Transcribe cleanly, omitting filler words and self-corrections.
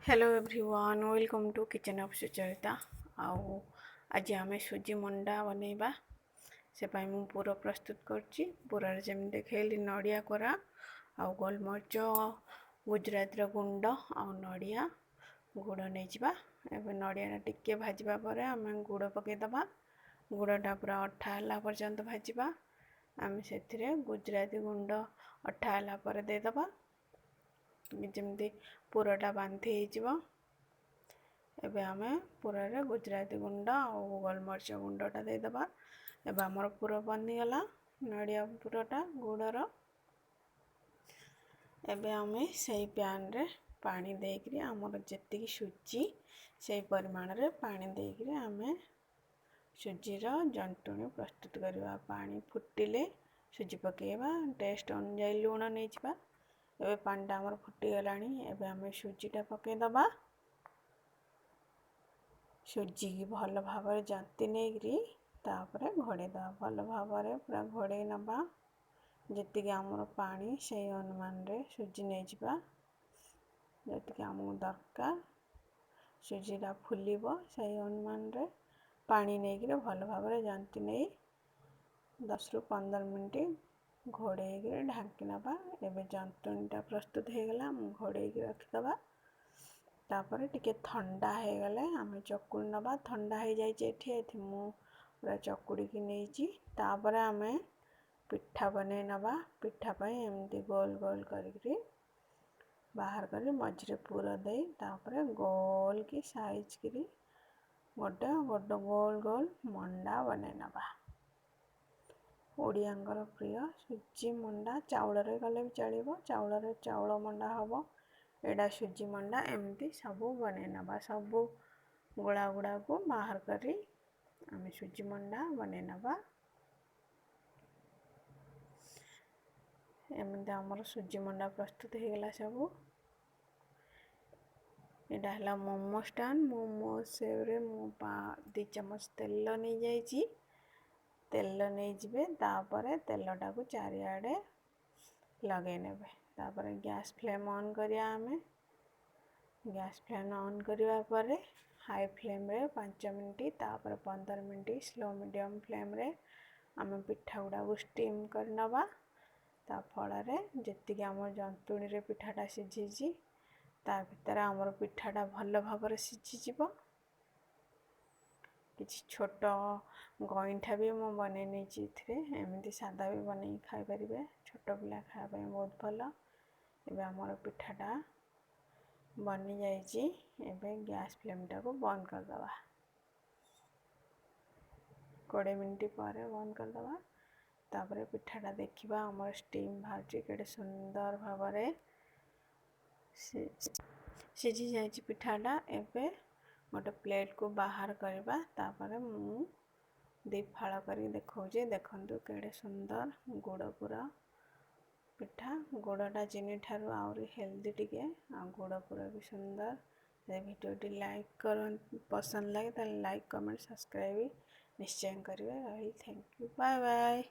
Hello everyone welcome to kitchen of Sucharita. आउ आज आम सुजी मंडा बनैबा से मु पूरा प्रस्तुत करछि। पूरा जमी देखली नड़िया कोरा आउ गोलमरिच गुजरात गुंड आउ नड़िया गुड़ नहीं जा। एवं नड़िया टिके भाजवा पर आम गुड़ पकईदबा। गुड़टा पूरा अठा है पर्यंत भाजवा। आम से गुजराती गुंड अठा है देदबा जमती पूराटा बांधी हो। एबे आमे पूरा गुजराती गुंड और गोलमरिच गुंडटा देदबा। एबे आमर पूरा बनीगला नड़िया पूराटा गुड़र। एबे आमे सही पैन रे पानी देकरी आमर जेतिकी सुजी से परिमाण रे पानी देकरी आमे सुजीर जंतुणी प्रस्तुत करवा। पानी फुटिले सुजी पकेबा टेस्ट अनुसार लुण नहीं जा। एबे पानीटा आमर फुटी गलानी। एबे आमे सुजीटा पकेदबा। सुजी की भल भाव जंती नहीं तापरे घोड़ेदबा। भल भाव पूरा घोड़े नबा। जी आमर पानी से अनुमान रे सुजी नहीं जा। जी आमको दरकार सुजीटा फुलब से अनुमान रे पानी नहीं भल भाव जंती नहीं 10 ରୁ 15 मिनट घोड़े ढांकी नबा। एबे जंतुणीटा प्रस्तुत हो गला घोड़े रखीदबा। तापर टिके ठंडा हो गले आम चकुड़ी नबा। ठंडा हो जाए मु पूरा चकुड़ी की नहीं। तापर आम पिठा बने नबा। पिठा पाई एमती गोल गोल करी बाहर कर मझे पूरा दे तापर गोल की साइज करी गोटे गोटे गोल गोल मंडा बने नबा। ओडियांकर प्रिय सुजी मंडा चाउल रे गले भी चलो। चाउल मंडा हम एडा सुजी मंडा एमती सबू बने नबा। सबू गुड़ा गुड़ा को बाहर करी आम सुजी मंडा बने नबा। एमती आमर सुजी मंडा प्रस्तुत हो गला। सबू एडा हला मोमो स्टैंड। मोमो सेवरे मु 2 चम्मच तेल नहीं जाइए। तेल नहीं जिबे तापर तेलटा को चारिआडे लगे नेबे। तापर गैस फ्लेम ऑन करिया। आमे गैस फ्लेम ऑन करवा पर हाई फ्लेम रे 5 मिनट तापर 15 मिनट स्लो मीडियम फ्लेम रे आमे पिठा गुड़ा को स्टीम कर नबा। ता फल रे जेतिकी आम जंतुणी रे पिठाटा सिझी ता भीतर आमर पिठाटा भल भाव सिझी जीवो। किसी छोट गईठा भी मु बने नहीं एमती सादा भी बन खाई पारे। छोट पिला खायापी बहुत भल। एबे आमर पिठाटा बनी जाइए। एबे गैस फ्लेमटा को बंद करदबा। 20 मिनट पर बंद करदबा। तापर पिठाटा देखा आमर स्टीम बाहर केड़े सुंदर भाव सिझी जाइए पिठाटा। एबे गोटे प्लेट को बाहर करवा। तापर मु दी फाड़ कर देखा देखु केड़े सुंदर गुड़ पूरा पिठा। गुड़टा चीनी ठारू आउरी हेल्दी टिके गुड़ पूरा भी सुंदर। वीडियोटी लाइक कर पसंद लगे तो लाइक कमेंट सब्सक्राइब निश्चय करेंगे। Thank you bye bye.